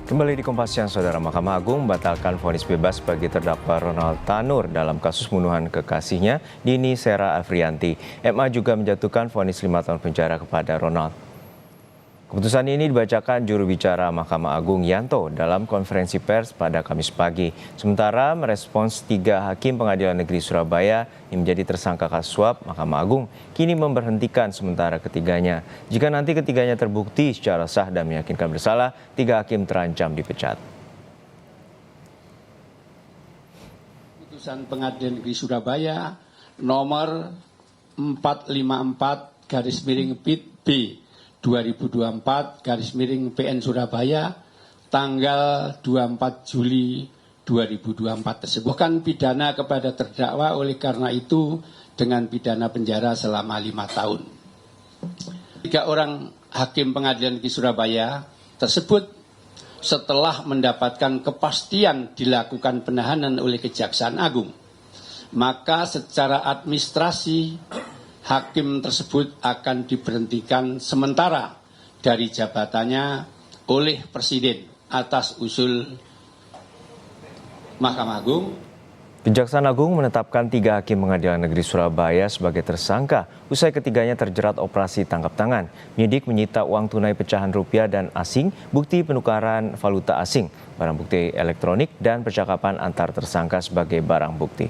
Kembali di Kompas Siang, Saudara. Mahkamah Agung membatalkan vonis bebas bagi terdakwa Ronald Tanur dalam kasus pembunuhan kekasihnya, Dini Sera Afriyanti. MA juga menjatuhkan vonis 5 tahun penjara kepada Ronald. Keputusan ini dibacakan juru bicara Mahkamah Agung Yanto dalam konferensi pers pada Kamis pagi. Sementara merespons 3 hakim Pengadilan Negeri Surabaya yang menjadi tersangka kasus suap, Mahkamah Agung kini memberhentikan sementara ketiganya. Jika nanti ketiganya terbukti secara sah dan meyakinkan bersalah, 3 hakim terancam dipecat. Putusan Pengadilan Negeri Surabaya nomor 454/B 2024/PN Surabaya tanggal 24 Juli 2024 tersebut. Bukan pidana kepada terdakwa, oleh karena itu dengan pidana penjara selama 5 tahun. 3 orang hakim Pengadilan Negeri Surabaya tersebut setelah mendapatkan kepastian dilakukan penahanan oleh Kejaksaan Agung, maka secara administrasi hakim tersebut akan diberhentikan sementara dari jabatannya oleh Presiden atas usul Mahkamah Agung. Kejaksaan Agung menetapkan 3 hakim Pengadilan Negeri Surabaya sebagai tersangka usai ketiganya terjerat operasi tangkap tangan. Penyidik menyita uang tunai pecahan rupiah dan asing, bukti penukaran valuta asing, barang bukti elektronik, dan percakapan antar tersangka sebagai barang bukti.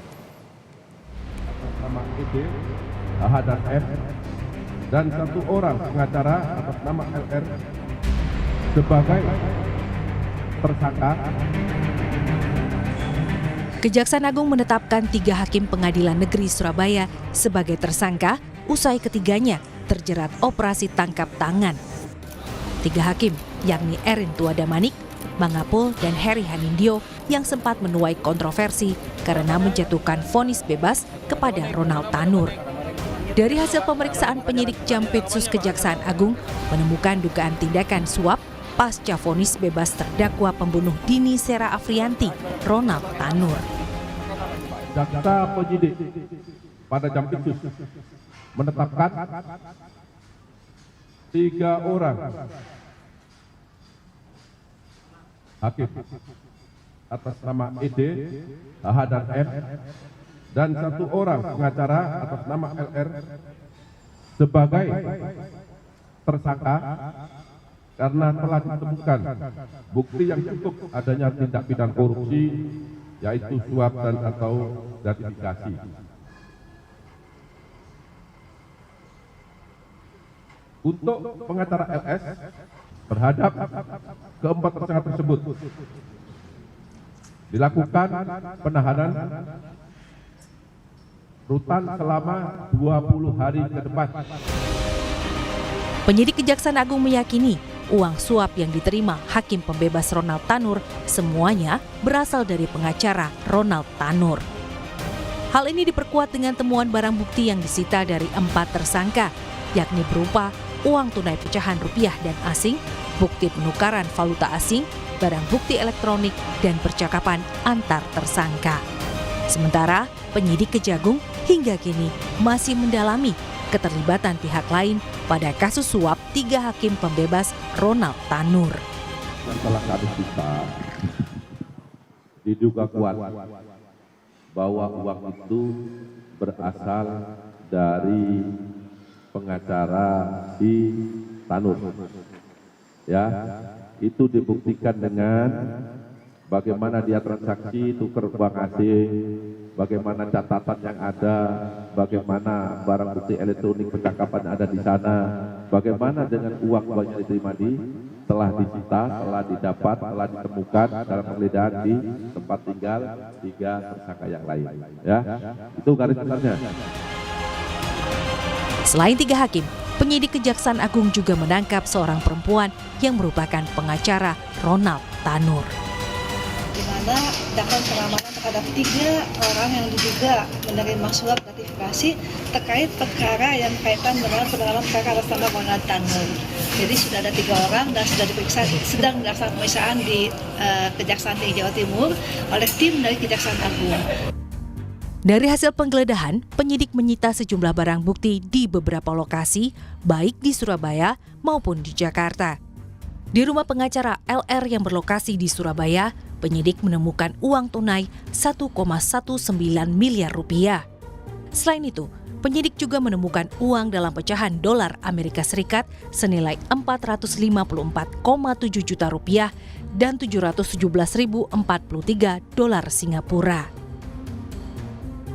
H dan M, dan 1 orang pengacara atas nama LR sebagai tersangka. Kejaksaan Agung menetapkan 3 hakim Pengadilan Negeri Surabaya sebagai tersangka usai ketiganya terjerat operasi tangkap tangan. 3 hakim, yakni Erin Tuadamanik, Mangapul, dan Heri Hanindyo yang sempat menuai kontroversi karena menjatuhkan vonis bebas kepada Ronald Tanur. Dari hasil pemeriksaan penyidik Jampitsus Kejaksaan Agung menemukan dugaan tindakan suap pasca vonis bebas terdakwa pembunuh Dini Sera Afriyanti, Ronald Tanur. Jaksa penyidik pada Jampitsus menetapkan 3 orang hakim atas nama ED, H dan M, dan 1 orang pengacara atas nama LR sebagai tersangka karena telah ditemukan bukti yang cukup adanya tindak pidana korupsi, yaitu suap dan atau gratifikasi. Untuk pengacara LS terhadap keempat tersangka tersebut dilakukan penahanan rutan selama 20 hari ke depan. Penyidik Kejaksaan Agung meyakini uang suap yang diterima hakim pembebas Ronald Tanur semuanya berasal dari pengacara Ronald Tanur. Hal ini diperkuat dengan temuan barang bukti yang disita dari 4 tersangka, yakni berupa uang tunai pecahan rupiah dan asing, bukti penukaran valuta asing, barang bukti elektronik, dan percakapan antar tersangka. Sementara penyidik Kejagung hingga kini masih mendalami keterlibatan pihak lain pada kasus suap 3 hakim pembebas Ronald Tanur. Setelah kami kita diduga kuat bahwa uang itu berasal dari pengacara di Tanur. Ya, itu dibuktikan dengan bagaimana dia transaksi tukar uang asing, bagaimana catatan yang ada, bagaimana barang bukti elektronik percakapan ada di sana, bagaimana dengan uang yang diterima telah disita, telah didapat, telah ditemukan dalam penggeledahan di tempat tinggal 3 tersangka yang lain. Ya, itu garis besarnya. Selain 3 hakim, penyidik Kejaksaan Agung juga menangkap seorang perempuan yang merupakan pengacara Ronald Tanur. Di mana dakwaan pengamanan terhadap 3 orang yang diduga menerima suap gratifikasi terkait perkara yang kaitan dengan penanganan perkara atas nama Ronald Tanur. Jadi sudah ada 3 orang dan sudah diperiksa, sedang dilaksanakan pemeriksaan di Kejaksaan Tinggi Jawa Timur oleh tim dari Kejaksaan Agung. Dari hasil penggeledahan, penyidik menyita sejumlah barang bukti di beberapa lokasi, baik di Surabaya maupun di Jakarta. Di rumah pengacara LR yang berlokasi di Surabaya, penyidik menemukan uang tunai 1,19 miliar rupiah. Selain itu, penyidik juga menemukan uang dalam pecahan dolar Amerika Serikat senilai 454,7 juta rupiah dan 717.043 dolar Singapura.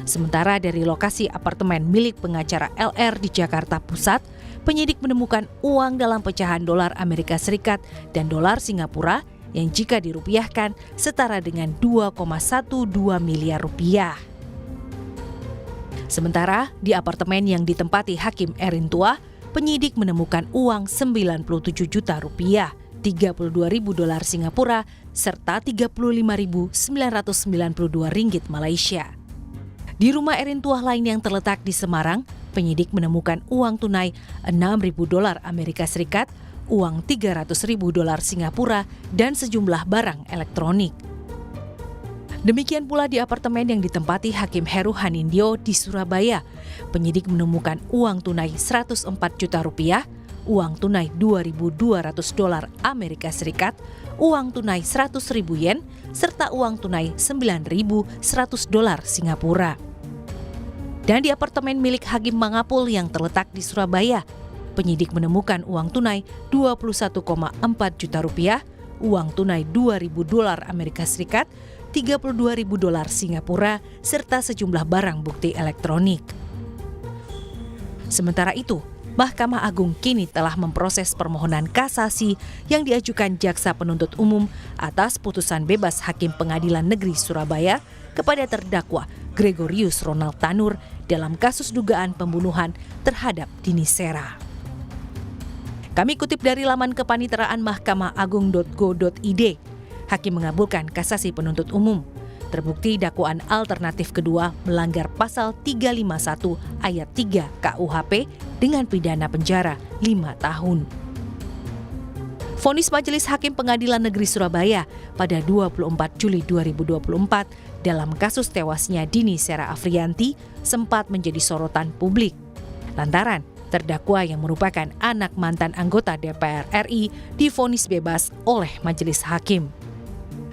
Sementara dari lokasi apartemen milik pengacara LR di Jakarta Pusat, penyidik menemukan uang dalam pecahan dolar Amerika Serikat dan dolar Singapura yang jika dirupiahkan setara dengan 2,12 miliar rupiah. Sementara di apartemen yang ditempati Hakim Erin Tuah, penyidik menemukan uang 97 juta rupiah, 32.000 dolar Singapura, serta 35.992 ringgit Malaysia. Di rumah Erin Tuah lain yang terletak di Semarang, penyidik menemukan uang tunai 6.000 dolar Amerika Serikat, uang 300.000 dolar Singapura, dan sejumlah barang elektronik. Demikian pula di apartemen yang ditempati Hakim Heru Hanindyo di Surabaya, penyidik menemukan uang tunai 104 juta rupiah, uang tunai 2.200 dolar Amerika Serikat, uang tunai 100.000 yen, serta uang tunai 9.100 dolar Singapura. Dan di apartemen milik Hakim Mangapul yang terletak di Surabaya, penyidik menemukan uang tunai 21,4 juta rupiah, uang tunai 2.000 dolar Amerika Serikat, 32.000 dolar Singapura, serta sejumlah barang bukti elektronik. Sementara itu, Mahkamah Agung kini telah memproses permohonan kasasi yang diajukan Jaksa Penuntut Umum atas putusan bebas Hakim Pengadilan Negeri Surabaya kepada terdakwa Gregorius Ronald Tanur dalam kasus dugaan pembunuhan terhadap Dini Sera. Kami kutip dari laman kepaniteraan mahkamah-agung.go.id. Hakim mengabulkan kasasi penuntut umum. Terbukti dakwaan alternatif kedua melanggar pasal 351 ayat 3 KUHP dengan pidana penjara 5 tahun. Vonis Majelis Hakim Pengadilan Negeri Surabaya pada 24 Juli 2024 dalam kasus tewasnya Dini Sera Afrianti sempat menjadi sorotan publik. Lantaran terdakwa yang merupakan anak mantan anggota DPR RI divonis bebas oleh Majelis Hakim.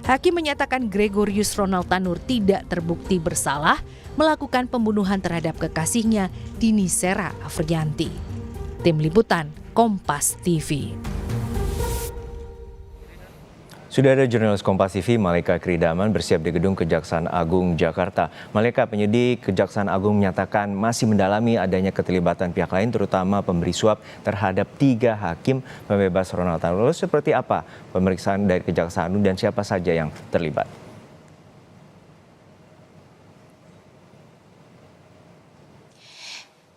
Hakim menyatakan Gregorius Ronald Tanur tidak terbukti bersalah melakukan pembunuhan terhadap kekasihnya Dini Sera Afrianti. Tim Liputan Kompas TV. Sudah ada jurnalis Kompas TV, Malika Kridaman bersiap di Gedung Kejaksaan Agung Jakarta. Malika, penyidik Kejaksaan Agung menyatakan masih mendalami adanya keterlibatan pihak lain, terutama pemberi suap terhadap 3 hakim pembebas Ronald Tanur. Lalu seperti apa pemeriksaan dari Kejaksaan Agung dan siapa saja yang terlibat?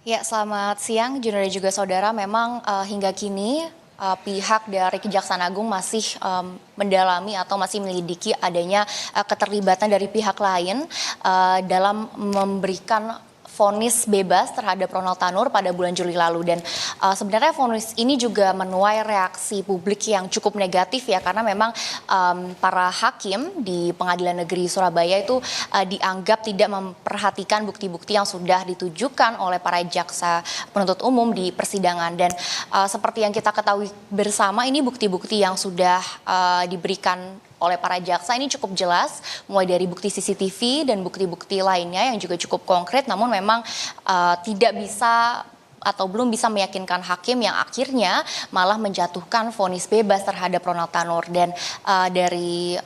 Ya, selamat siang, jurnalis juga saudara. Memang hingga kini pihak dari Kejaksaan Agung masih mendalami atau masih menyelidiki adanya keterlibatan dari pihak lain dalam memberikan vonis bebas terhadap Ronald Tanur pada bulan Juli lalu. Dan sebenarnya vonis ini juga menuai reaksi publik yang cukup negatif ya, karena memang para hakim di Pengadilan Negeri Surabaya itu dianggap tidak memperhatikan bukti-bukti yang sudah ditujukan oleh para jaksa penuntut umum di persidangan. Dan seperti yang kita ketahui bersama, ini bukti-bukti yang sudah diberikan oleh para jaksa ini cukup jelas, mulai dari bukti CCTV dan bukti-bukti lainnya yang juga cukup konkret, namun memang tidak bisa atau belum bisa meyakinkan hakim yang akhirnya malah menjatuhkan vonis bebas terhadap Ronald Tanur. Dan dari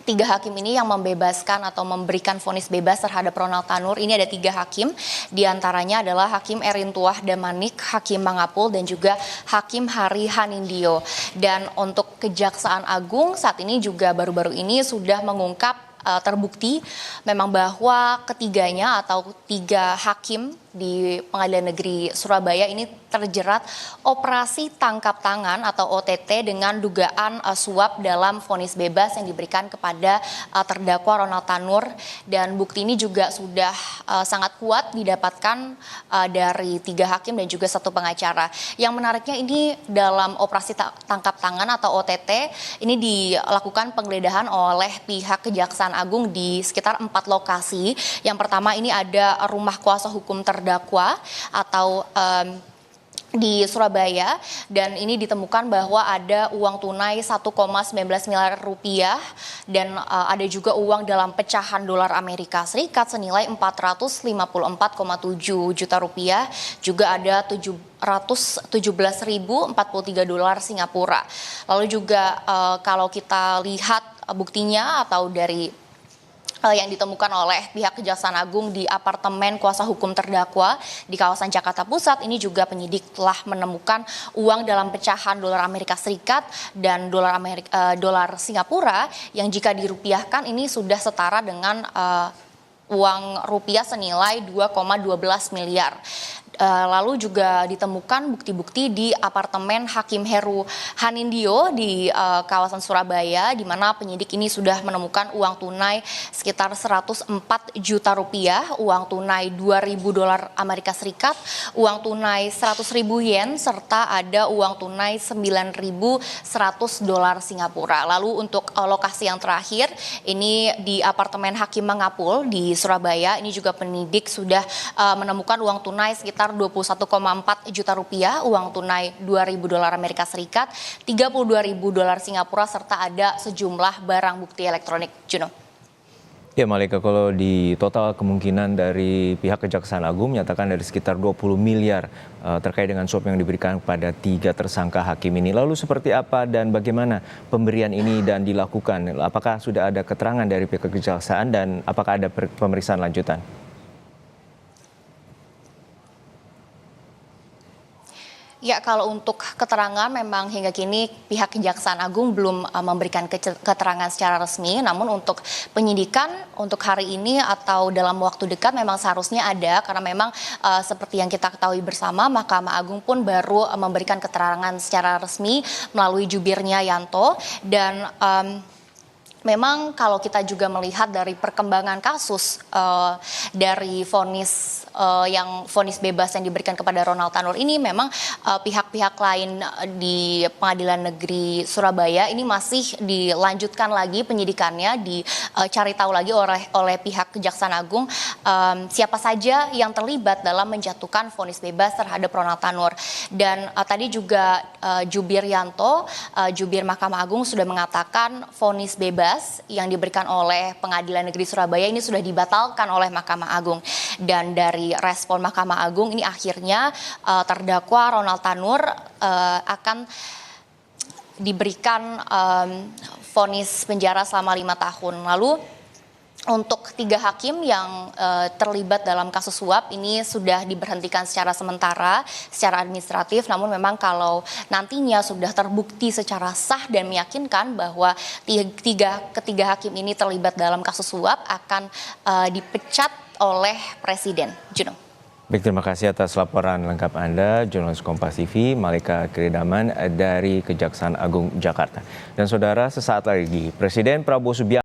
3 hakim ini yang membebaskan atau memberikan vonis bebas terhadap Ronald Tanur, ini ada 3 hakim, diantaranya adalah Hakim Erin Tuah Damanik, Hakim Mangapul, dan juga Hakim Hari Hanindyo. Dan untuk Kejaksaan Agung saat ini juga baru-baru ini sudah mengungkap terbukti memang bahwa ketiganya atau 3 hakim di Pengadilan Negeri Surabaya ini terjerat operasi tangkap tangan atau OTT dengan dugaan suap dalam vonis bebas yang diberikan kepada terdakwa Ronald Tanur. Dan bukti ini juga sudah sangat kuat didapatkan dari 3 hakim dan juga 1 pengacara. Yang menariknya ini dalam operasi tangkap tangan atau OTT ini dilakukan penggeledahan oleh pihak Kejaksaan Agung di sekitar 4 lokasi. Yang pertama ini ada rumah kuasa hukum terdakwa atau di Surabaya, dan ini ditemukan bahwa ada uang tunai 1,19 miliar rupiah dan ada juga uang dalam pecahan dolar Amerika Serikat senilai 454,7 juta rupiah, juga ada 717.043 dolar Singapura. Lalu juga kalau kita lihat buktinya atau dari yang ditemukan oleh pihak Kejaksaan Agung di apartemen kuasa hukum terdakwa di kawasan Jakarta Pusat, ini juga penyidik telah menemukan uang dalam pecahan dolar Amerika Serikat dan dolar Singapura yang jika dirupiahkan ini sudah setara dengan uang rupiah senilai 2,12 miliar. Lalu juga ditemukan bukti-bukti di apartemen Hakim Heru Hanindyo di kawasan Surabaya, di mana penyidik ini sudah menemukan uang tunai sekitar 104 juta rupiah, uang tunai 2.000 dolar Amerika Serikat, uang tunai 100.000 yen, serta ada uang tunai 9.100 dolar Singapura. Lalu untuk lokasi yang terakhir, ini di apartemen Hakim Mangapul di Surabaya, ini juga penyidik sudah menemukan uang tunai sekitar 21,4 juta rupiah, uang tunai 2.000 dolar Amerika Serikat, 32.000 dolar Singapura, serta ada sejumlah barang bukti elektronik. Juno. Ya Malika, kalau di total kemungkinan dari pihak Kejaksaan Agung menyatakan dari sekitar 20 miliar terkait dengan suap yang diberikan kepada 3 tersangka hakim ini. Lalu seperti apa dan bagaimana pemberian ini dan dilakukan? Apakah sudah ada keterangan dari pihak Kejaksaan dan apakah ada pemeriksaan lanjutan? Ya, kalau untuk keterangan memang hingga kini pihak Kejaksaan Agung belum memberikan keterangan secara resmi. Namun untuk penyidikan untuk hari ini atau dalam waktu dekat memang seharusnya ada, karena memang seperti yang kita ketahui bersama, Mahkamah Agung pun baru memberikan keterangan secara resmi melalui jubirnya Yanto. Dan memang kalau kita juga melihat dari perkembangan kasus dari vonis bebas yang diberikan kepada Ronald Tanur ini, memang pihak-pihak lain di Pengadilan Negeri Surabaya ini masih dilanjutkan lagi penyidikannya, dicari tahu lagi oleh pihak Kejaksaan Agung siapa saja yang terlibat dalam menjatuhkan vonis bebas terhadap Ronald Tanur. Dan tadi juga Jubir Yanto, Jubir Mahkamah Agung sudah mengatakan vonis bebas yang diberikan oleh Pengadilan Negeri Surabaya ini sudah dibatalkan oleh Mahkamah Agung. Dan dari respon Mahkamah Agung ini akhirnya terdakwa Ronald Tanur akan diberikan vonis penjara selama 5 tahun. Lalu untuk 3 hakim yang terlibat dalam kasus suap ini sudah diberhentikan secara sementara, secara administratif. Namun memang kalau nantinya sudah terbukti secara sah dan meyakinkan bahwa ketiga hakim ini terlibat dalam kasus suap, akan dipecat oleh Presiden. Juno. Baik, terima kasih atas laporan lengkap Anda, jurnalis Kompas TV, Malika Kiridaman dari Kejaksaan Agung Jakarta. Dan saudara, sesaat lagi Presiden Prabowo Subianto